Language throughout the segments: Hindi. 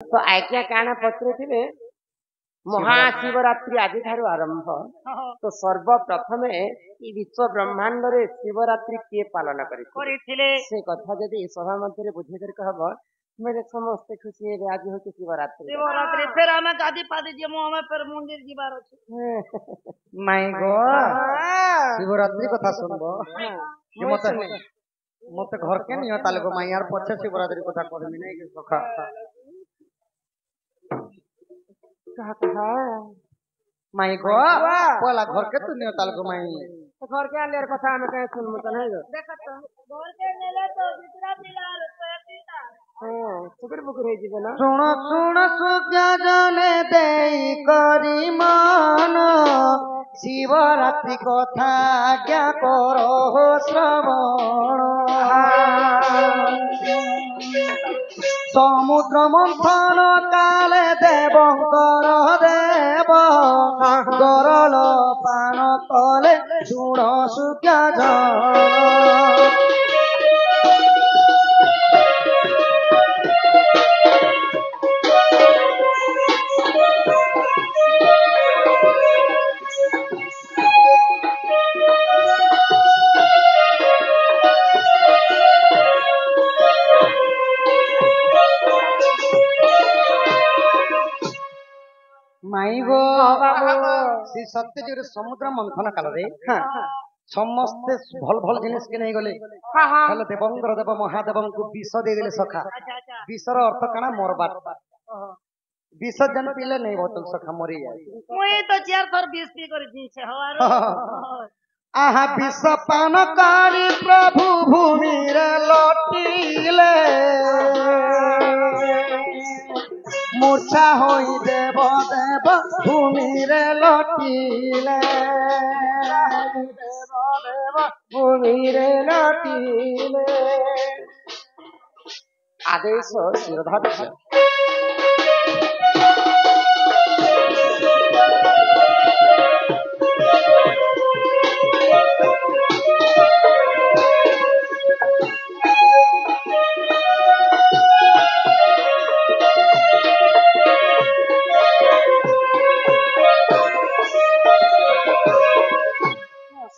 तो आज्ञा काना पत्र थे महाशिवरात्रि आज ठार आरंभ तो सर्वप्रथम विश्व ब्रह्मांड रे शिवरात्रि किए पालन करे से कथा जदि सभा मध्य बुझे कहब मेरे समस्त खुशी है आज होती शिवरात्रि शिवरात्रि फिर हमें गादी पादी जे मो हमें फिर मंदिर जीवार अछि माय गो शिवरात्रि कथा सुनबो मते मते घर के नियो ताले गो माय यार पछे शिवरात्रि कथा कहबी नै के सखा कहा माई गो बोला घर के तू नियो ताल गो माई तो घर के आले कथा में कहे सुन मत है गो देखत घर के नेले तो दूसरा दिलाल सोयाबीना हां सुगर बुकर है जीवन सुन सुन सुज्ञा जाने देई करी मान शिवरात्रि कथा आज्ञा करो श्रवण समुद्र मंथन काले देवंकर देव गरल पान कले शुण सुज्ञा जन माई गो श्री सत्यजीव समुद्र मंथन काल रे समस्ते भल भल जिनिस के नहीं गले हेले देवंकर देव महादेव को विष दे देले सखा विषर अर्थ काना मरबार विष जन पीले नहीं बोतल सखा मरी जाए मुई तो चार थर 20 पी कर दी छे हवारो आहा विष पान करी प्रभु भूमि रे लौटिले मूर्छा होई देव देव भूमि रे लौटिले देव भूमि रे लौटिले आदेश शिरोधार्य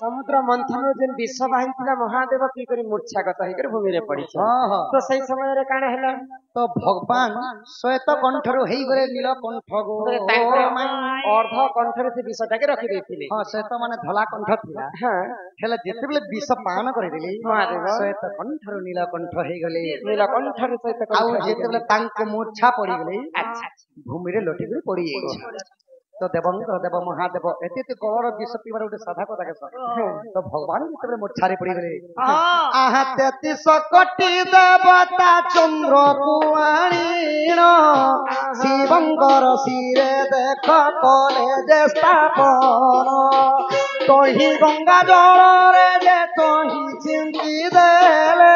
समुद्र मंथन जेन विष बाहरी महादेव की करी मूर्छागत होकर भूमि रे पड़ी तो सही समय रे काना हला तो भगवान श्वेत कंठ रो हेई गरे नीलकंठ गो अर्ध कंठ रे से विषटा के रखि देथिले हां श्वेत माने धला कंठ थिला हां हेले जेते बेले विष पान करि देली महादेव श्वेत कंठ रो नीलकंठ हेई गले नीलकंठ रे श्वेत कंठ आउ जेते बेले तांको मूर्छा पड़ी गले अच्छा भूमि रे लोटी गरे पड़ी गई तो देवंकर देव महादेव एते तो गौर विष पीबार उठे साधा कथा के तो भगवान जेते मूर्छारे पड़ी गले आहा 33 कोटि देवता चंद्र कुआणीण शिवंकर शिरे देख कले जे स्थापन तोही गंगा जल रे जे तोही चिंती देले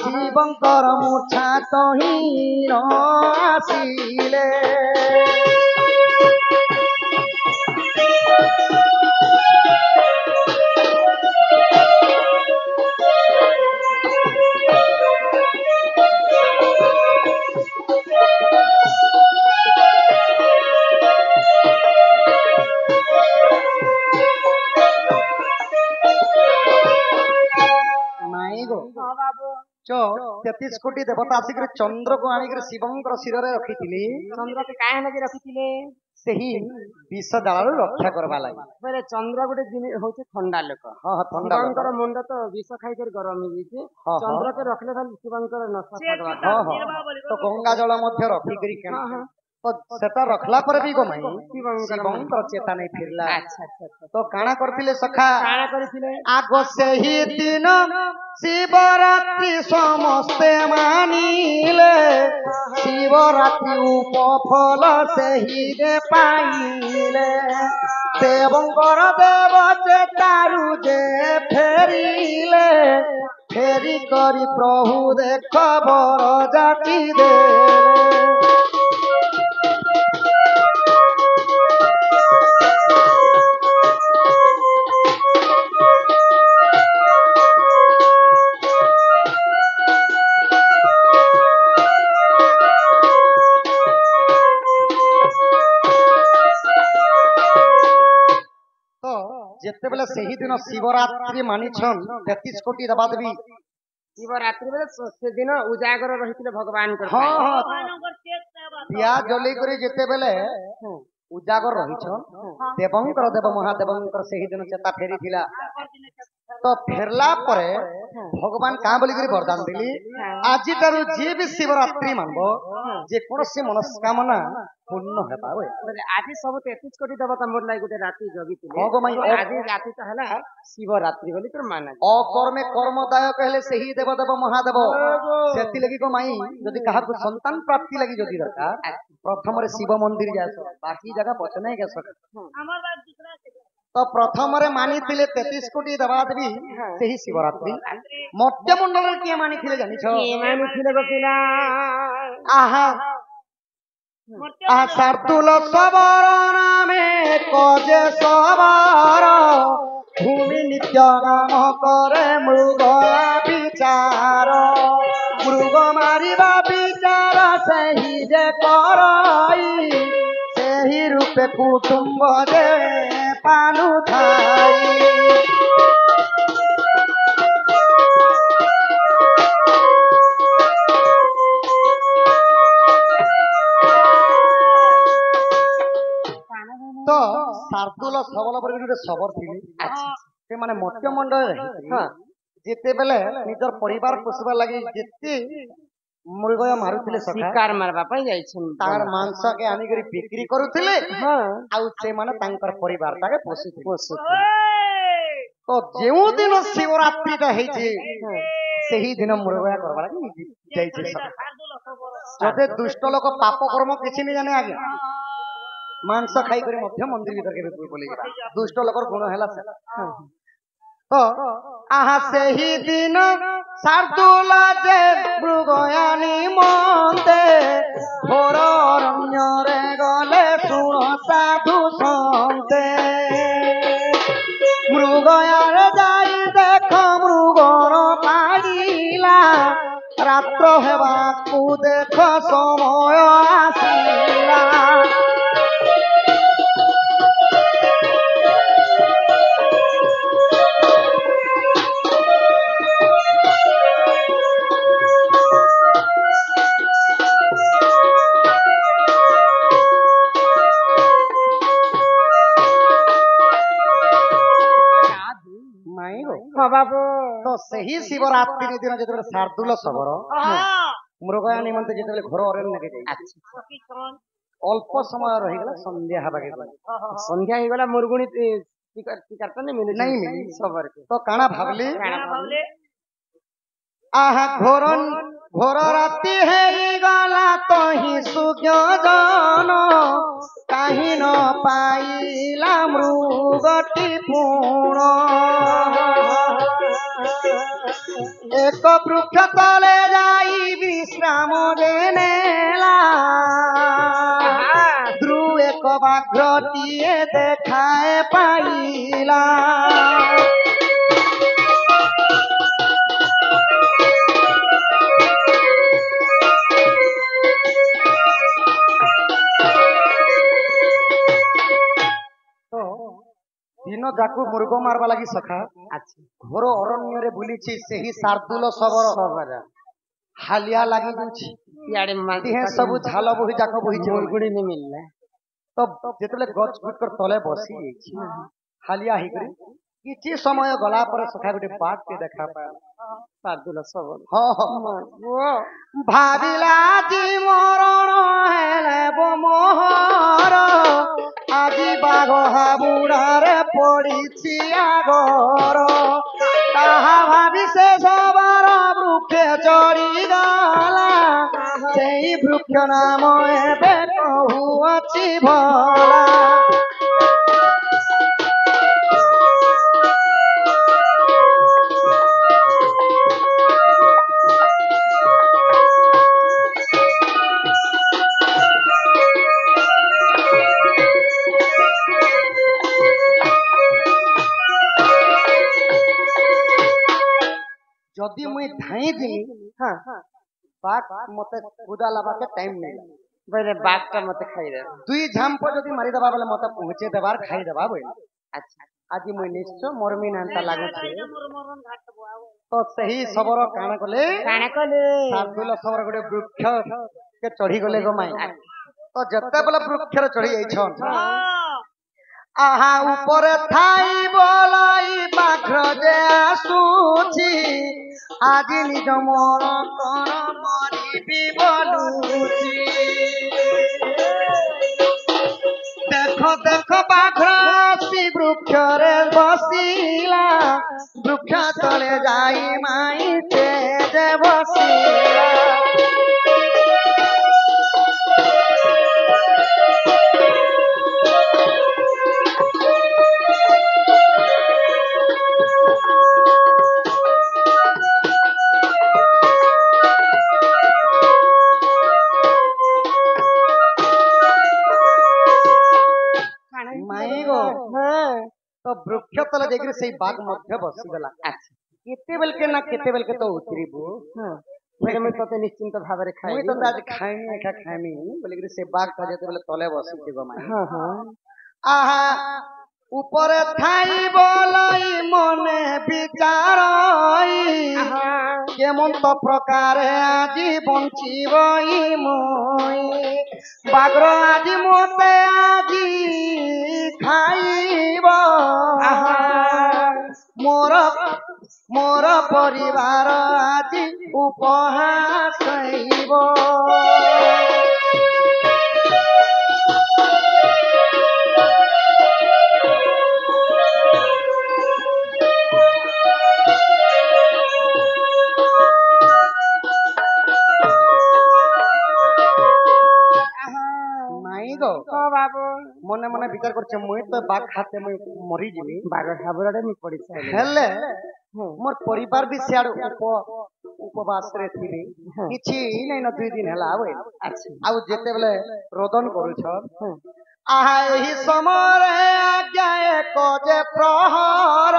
शिवंकर मूर्छा तोही न आसीले चो 33 कोटि देवता आसिक चंद्र को आनिक शिवंकर शिर रे रखिथिले चंद्र के काहे लगे रखिथिले सेही विष दालु रक्षा करबा लागि परे चंद्र गुटे दिन होचे ठंडा लोक हां हां ठंडा शिवंकर मुंड तो विष खाइ कर गरम हो जइते चंद्र के रखले खाली शिवंकर नष्ट करबा हां तो गंगा जल मध्य रखि करी केना तो सेता रखला पर भी गो माई शिवंकर चेता नहीं फिरला अच्छा अच्छा तो काना करथिले सखा काना करथिले आगो सेही दिन शिवरात्रि समस्ते मानिले शिवरात्रि उपफल सेही रे पाइले देवंकर देव चेतारु जे फेरिले फेरी करी प्रभु देख बर जाति दे जेते बेले सही दिन शिवरात्रि मानिछन 33 कोटी देवादेवी शिवरात्रि बेले से दिन उजागर रहिथिले भगवान कर हाँ हाँ भगवानଙ୍କର ଚେକ୍ ଟା दिया जली करे जेते बेले उजागर रहिछन देवंकर देव महादेवंकर सही दिन चेता फेरी थिला तो फेरला परे भगवान का बोली करी वरदान दिली आज तारु जे भी शिवरात्रि मानबो जे कोनोसी मनस्कामना पूर्ण हेबा ओए आज सब 33 कोटी देवता मोर लाई गोटे राति जगिथिले हाँ गो माई आज राति तो हला शिवरात्रि बोली तर माना अकर्मे कर्मदायक कहले सही देव देव महादेव सेति लगी को माई जदि कहा को संतान प्राप्ति लगी जदि दरकार प्रथम रे शिव मंदिर जासो बाकी जगह पछ नहीं के सक ଆମର ବା ଦୁସରା છે तो प्रथम रे मानी थिले 33 कोटी देवादेवी सही शिवरात्रि मध्य मंडल रे के मानी थिले जानि छ के मानी थिले गोपिला आहा शार्दूल सबर नामे कजे सबर भूमि नित्य नाम करे मृग विचार मृग मारिबा विचार सही जे करई सही रूपे कुटुंब दे पानु थाई तो शार्दूल सबल पर गोटे सबर थी से माने मध्य मंडल रे जेते बेले निजर परिवार पोषबा लागि जेते मृगया मारुथिले सखा शिकार मारबा पई जाय छन तार मांस के आनी करी बिक्री करूथिले हां आउ से माने तांकर परिवार ताके पोषिथिले तो जेउ दिन शिवरात्रि ता हेई छी सेही दिन मृगया करबा लागि जाय छी सखा जदे दुष्ट लोक पाप कर्म किछि नै जाने आगे मांस खाई करे मध्य मंदिर भीतर के बोली दुष्ट लोकर गुण हैला तो आहा से ही दिन शार्दूल जे मृगयानी मंदे घोर अरण्य रे गले सुण साधु संते मृगयार जाई देख मृगर पाड़िला रात्र हेबाकू देख समय आसिला बाबू तो सही शिवरात्रि दिन जेते शार्दूल सबर मृगया निमंते जेते घर अरण्य के अल्प समय रही गला संध्या हबा के संध्या ही गला मुरगुणी शिकार तो नहीं मिले नहीं मिली सबर के तो काना भाबली आहा घोर राति हेई गला तो ही सुज्ञ जन काहि न पाइला मृगटी पूर्ण एक वृक्ष तले जाई विश्राम देनेला ध्रुव एक बाघ्रटीए देखाए पाइला दिन जाकू मृग मारवा लगी सखा घोर अरण्य रे बुलीची सेही शार्दूल सबर हालिया लगी जाउची याडे माटी हे सब झाल बही जाक बही मुरगुणी नहीं मिलला तो जेतले गच गुट कर तले बसी छी हालिया ही करे किछि समय गला पर सखा गुटे बात के देखा पाया शार्दूल सबर हां भाबिला जी मरण हेले बो मोहर आजी बाघ हाबुड़ारे पड़ी आगर ताहा भाभी से सबर वृक्ष चढ़ी गला से वृक्ष नाम एबे कहुअछि भला जदि मुई धाई दिनी हां बात मते कुदा लबा के टाइम नहीं बरे बात का मते खाई रे दुई झांप जदि मारी दबा बोले मते पहुंचे देबार खाई दबा बोल अच्छा आज मुई निश्चय मरमी नांता लागुଛି तो सही सबର କାଣ କଲେ ଶାର୍ଦୁଲ ସବର ଗୋଟେ ବୃକ୍ଷ के चढ़ी गले गो माई तो जत्ते बेले वृक्षर चढ़ी जाइछन आहा ऊपर थाई बोलाई बाघ्र जे आसुछि आज निज मोर कोन मरिबी बोलुछि देखो देखो बाघ्र आसी वृक्ष रे बसिला वृक्ष तले जाई माई तेज बसिला तो वृक्ष तले देखिए से बाघ मध्य बसी गला केते बेल के ना केते बेल के तो उतरीबो मैं तो निश्चिंत भाव रे खाई तो आज खाइनी एका खाइनी बोले कि से बाघ त जेते बेले तले बसी थिबो माई हां हां आहा ऊपर थाई बोलाई मने विचारई केमन तो प्रकार आजी बंचिबई मोई बाघर आजी मोते आजी खाइबो मोर मोर परिवार आजी उपहास खाइबो मने मने विचार करछे मुई तो बाघ खाते मुई मरी जिमी बाघ खाबराडे मी पड़ी हेले मोर परिवार भी सियाड उपवास रे थिबी किछि नै न 2 दिन हला आवे अच्छा आ जेते बेले रोदन करू छ आहा एही समय आज्ञा एक जे प्रहर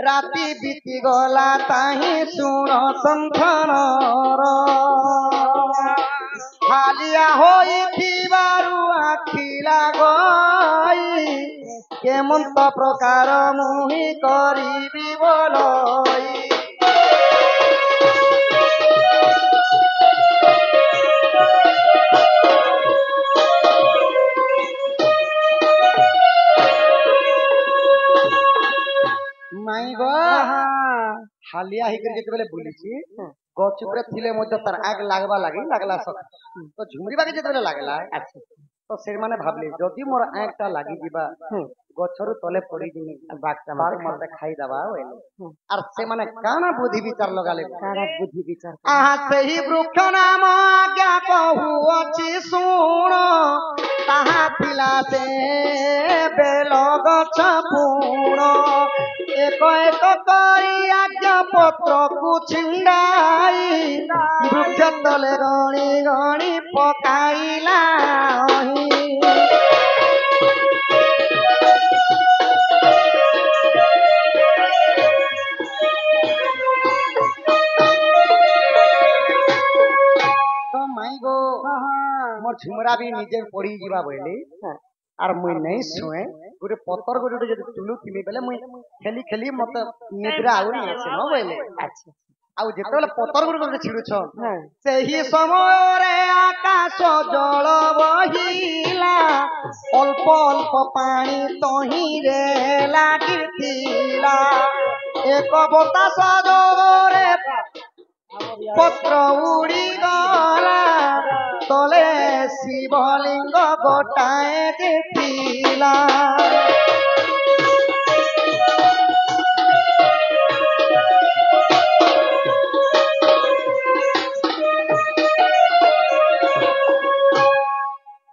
राति बीती गला ताही सुन संथनर खालिया होई थिबारु आखि लागई केमन तो प्रकार मुहि करिबी बोलई माई गो हालिया ही करके बेले बुलिछि गछ ऊपर थिले मध्य तार आग लागबा लागि लागला सक तो झुमरी बाके जेते बेले लागला अच्छा तो से माने भाबले जदी मोर आगटा लागि दिबा गछरु तले पड़ी दिनी बागटा मार मरते खाई दबा होइले आर से माने काना बुद्धि विचार लगाले काना बुद्धि विचार आहा सही वृक्ष नाम आज्ञा कहू अछि सुण ताहा पिला से बेल गछ पूर्ण एक एक करी आज्ञा पत्र को छिंडाई वृक्ष तले गणी गणी पकाइला तो माई गो मोर झुमरा भी निजे पड़ी जीवा बोली आर मुई नहीं सुए गोटे पतर गोटे जब तुलु थिमी बेले मुई खेली खेली मत निद्रा आउनी आसे न बोले अच्छा आउ जेतेले पतर गोटे छिड़ु छ सेही समय रे आकाश जल बहिला अल्प अल्प पानी तही रे लागिथिला एक बतास जोरे पत्र उड़ी गला तले शिवलिंग गोटाए देखिला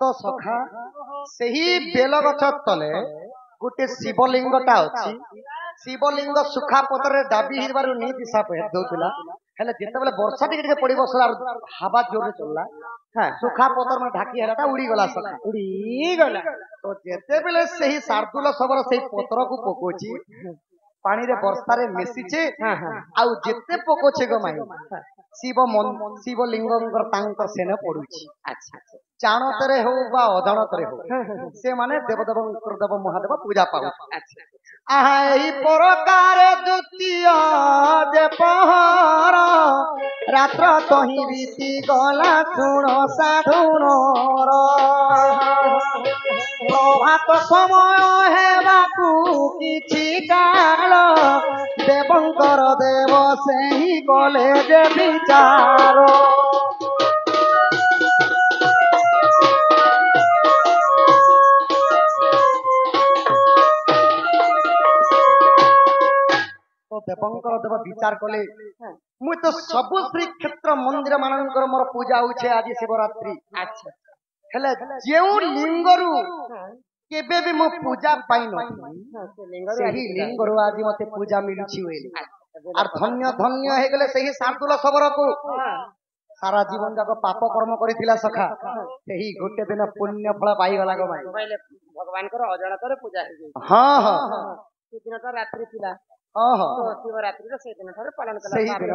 तो सखा सही बेल गछ तले गोटे शिवलिंगटा अछि शिवलिंग सुखा पत्र दाबी हिरबारु नी दिशा पे दउतला हेले जेते बेले वर्षा टिके पड़ी बसला हवा जोर रे चलला हां सुखा पत्र में ढाकी हेलाटा उड़ी गला सखा उड़ी गला तो जेते बेले सही शार्दुल सबर सही पत्र को पकोची पानी रे वर्षा रे मिसिचे हां हां आ जेते पकोचे गो माई शिवलिंगंकर तांकर सेने पडुची अच्छा ଜାଣତରେ ହଉ ବା ଅଜାଣତରେ ହଉ ସେମାନେ ଦେବଦେବ ଦେବ ମହାଦେବ ପୂଜା ପାଉଛନ୍ତି। ଆହା ଏହି ପ୍ରକାର ଦ୍ୱିତୀୟ ଯେ ପହର ରାତ୍ର ତହିଁ ବିତି ଗଲା ଶୁଣ ସାଧୁଣର ପ୍ରଭାତ ସମୟ ହେବାକୁ କିଛି କାଳ ଦେବଙ୍କର ଦେବ ସେହି କଲେ ଯେ ବିଚାର ଦେବଙ୍କର ଦେବ ବିଚାର କଲେ ମୁଁ ତ ସବୁ ଶ୍ରୀକ୍ଷେତ୍ର ମନ୍ଦିର ମାନଙ୍କର ମୋର ପୂଜା ହଉଛି ଆଜି ଶିବରାତ୍ରି। ହେଲେ ଯେଉଁ ଲିଙ୍ଗରୁ କେବେ ବି ମୁଁ ପୂଜା ପାଇନଥିଲି ସେହି ଲିଙ୍ଗରୁ ଆଜି ମତେ ପୂଜା ମିଳୁଛି আর ধন্য ধন্য হয়ে গেলে সেই শার্দুল সবরকু সারা জীবন যাক পাপ কর্ম করিছিলা সখা সেই গোটে দিন পুণ্য ফল পাইগলা গো ভাই ভগবানଙ୍କର ଅଜାଣତରେ ପୂଜା ହେଇଯାଇଛି। ହଁ ହଁ ସେ ଦିନଟା ରାତ୍ରି ଥିଲା। ହଁ ହଁ ଶିବରାତ୍ରିର ସେଇ ଦିନ ଠାରୁ ପାଳନ କଲା। ସେହି ଦିନ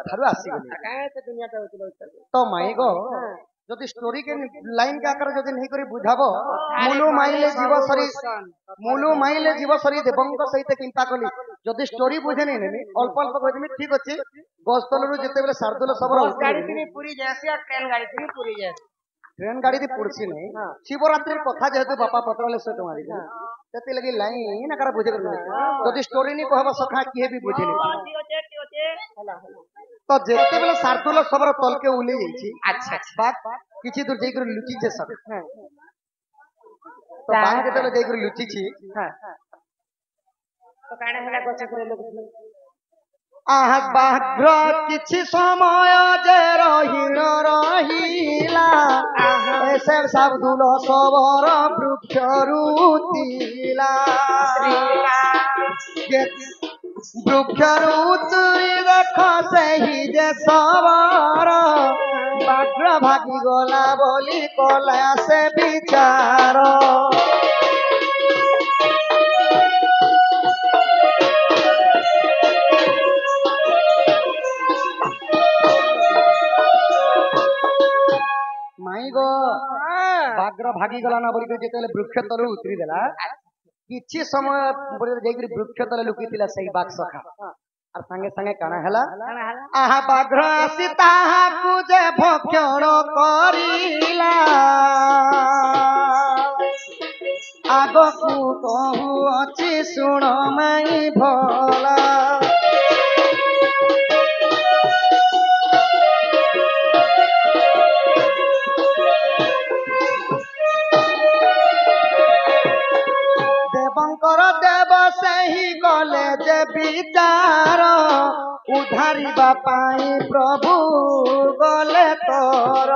ଠାରୁ ଆସିଗଲି କାହିଁ ଏତେ ଦୁନିଆଟା ହଉଥିଲା ତ ମାଇ ଗো যদি স্টোরি কে লাইন কে আকারে যদি নেই করে বুঝাব মুলু মাইলে জীব সরি দেবঙ্ক সহিত চিন্তা কলি যদি স্টোরি বুঝে নেই নেমি অল্প অল্প কইদিমি ঠিক আছে গস্তলরু যেতে বেলে শার্দুল সবর গাড়ি তিনি পুরি যাসি আর ট্রেন গাড়ি তিনি পুরি যাসি ট্রেন গাড়ি দি পড়ছি নাই শিবরাত্রির কথা যেহেতু বাপা পত্রলে সে তোমারি সেতে লাগি লাইন আকারে বুঝে গলি যদি স্টোরি নি কহবা সখা কিহে বি বুঝিনি ঠিক আছে হলা তো যেতে বেলে শার্দুল সবর তলকে উলে যাইছি আচ্ছা বাক কিছু দূর যাই করে লুচিছে সব তো বাক যেতে যাই করে লুচিছি তো কানে হেলা গছ করে লোক আহা বাঘ্র কিছু সময় যে রহিলা এসে শার্দুল সবর বৃক্ষ রুতিলা বৃক্ষরু তুরি দেখ সেই যে সবর বাঘ্র ভাগি গলা বলি কলা সে বিচার মাই গো বাঘ্র ভাগি গলা না বলি যেতে বৃক্ষ তলু উতরি দেলা କିଛି ସମୟ ଯାଇକରି ବୃକ୍ଷ ତଳେ ଲୁକିଥିଲା ସେଇ ବାଘ ସଖା আর সাঙ্গে সাঙ্গে কানা হেলা আহা বাঘ্র আসি তাহাকু যে ভক্ষণ করিলা আগকু কহু অছি শুণ মাই ভলা দেবঙ্কর দেব সেই গলে যে বিচার উদ্ধারিবা পাই প্রভু গলে তোর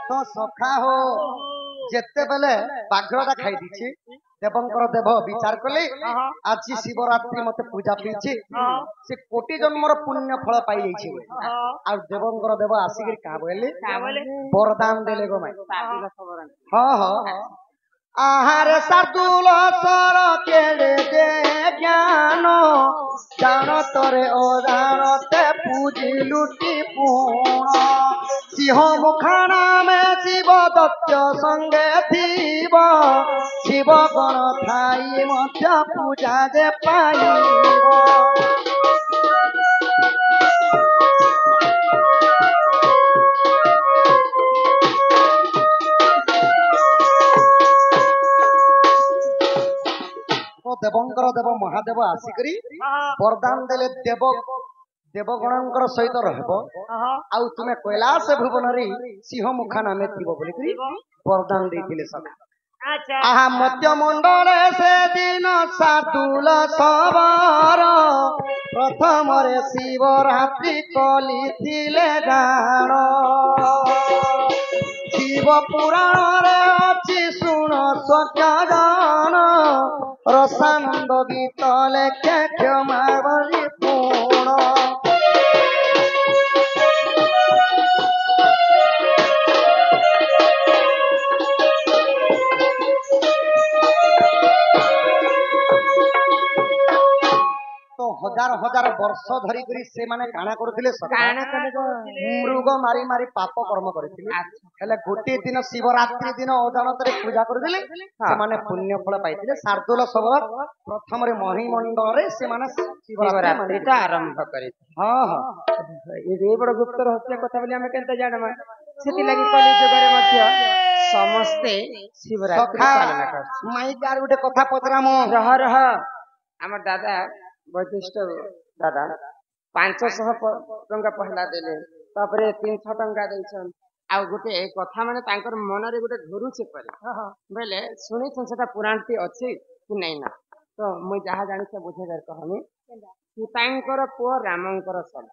তো সখা হো যেতেবেলে বাঘ্রটা খাই দিছি দেবঙ্কর দেব বিচার কলে আজি শিবরাত্রি মতে পূজা পেয়েছি সে কোটি জন্মর পুণ্য ফল পাই যাইছে আর দেবঙ্কর দেব আসিকি কা বলে বরদান দেলে গো মাই হ্যাঁ হ্যাঁ আহারে শার্দুল সর কেড়ে দে জ্ঞান জানতরে অজানতে পুজি লুটি পুণ সিংহ মুখানামে শিব দত্ত সঙ্গে থিব শিব গণ থাই মধ্য পূজা যে পাইব দেবঙ্কর দেব মহাদেব আসিকি বরদান দেলে দেবগণଙ୍କର ସହିତ ରହିବ ଆଉ ତୁମେ କୈଳାସ ଭୁବନରେ ସିଂହ ମୁଖା ନାମେ ଥିବ ବୋଲିକି ବରଦାନ ଦେଇଥିଲେ ସଖା ଆହା ମତ୍ୟ ମଣ୍ଡଳେ ସେଦିନ ଶାର୍ଦୁଲ ସବର ପ୍ରଥମରେ ଶିବରାତ୍ରି କଲିଥିଲେ ଗାଣ ଶିବ ପୁରାଣରେ ଅଛି ଶୁଣ ସ୍ୱର୍ଗଦାନ ରସାନନ୍ଦ ଗୀତ ଲେଖେ କ୍ଷମା ବଳି ପୁଣ हजार हजार वर्ष धरी करी से माने काना करथिले କାଣା କଲେ ତ? मृग मारी मारी पाप कर्म करथिले हेले गोटे दिन शिवरात्रि दिन अदालत रे पूजा करथिले से माने पुण्य फल पाइथिले शार्दूल सबर प्रथम रे महीमंडल रे से माने ଶିବରାତ୍ରି ଟା ଆରମ୍ଭ କରିଥିଲେ। हां हां ଏ ବଡ ଗୁପ୍ତ ରହସ୍ୟ କଥା ବୋଲି ଆମେ କେନ୍ତା ଜାଣମା? ସେଥିଲାଗି କଲି ଯୁଗରେ ମଧ୍ୟ ସମସ୍ତେ ଶିବରାତ୍ରି ପାଳନ କରୁଛନ୍ତି। माई कार गोटे कथा पचरामो ରହ ରହ ଆମର ଦାଦା ବୈଶିଷ୍ଠ ଦାଦା 500 ଟଙ୍କା ପହଲା ଦେଲେ, ତାପରେ 300 ଟଙ୍କା ଦେଇଛନ୍। ଆଉ ଗୋଟେ କଥା ମାନେ ତାଙ୍କର ମନରେ ଗୋଟେ ଘୁରୁଛି ପରେ ବୋଇଲେ ଶୁଣିଛନ୍ ସେଟା ପୁରାଣଟି ଅଛି କି ନାଇଁ ନା? ତ ମୁଇଁ ଯାହା ଜାଣିଛେ ବୁଝେଇବାର କହମି। ସୀତାଙ୍କର ପୁଅ ରାମଙ୍କର ସଲା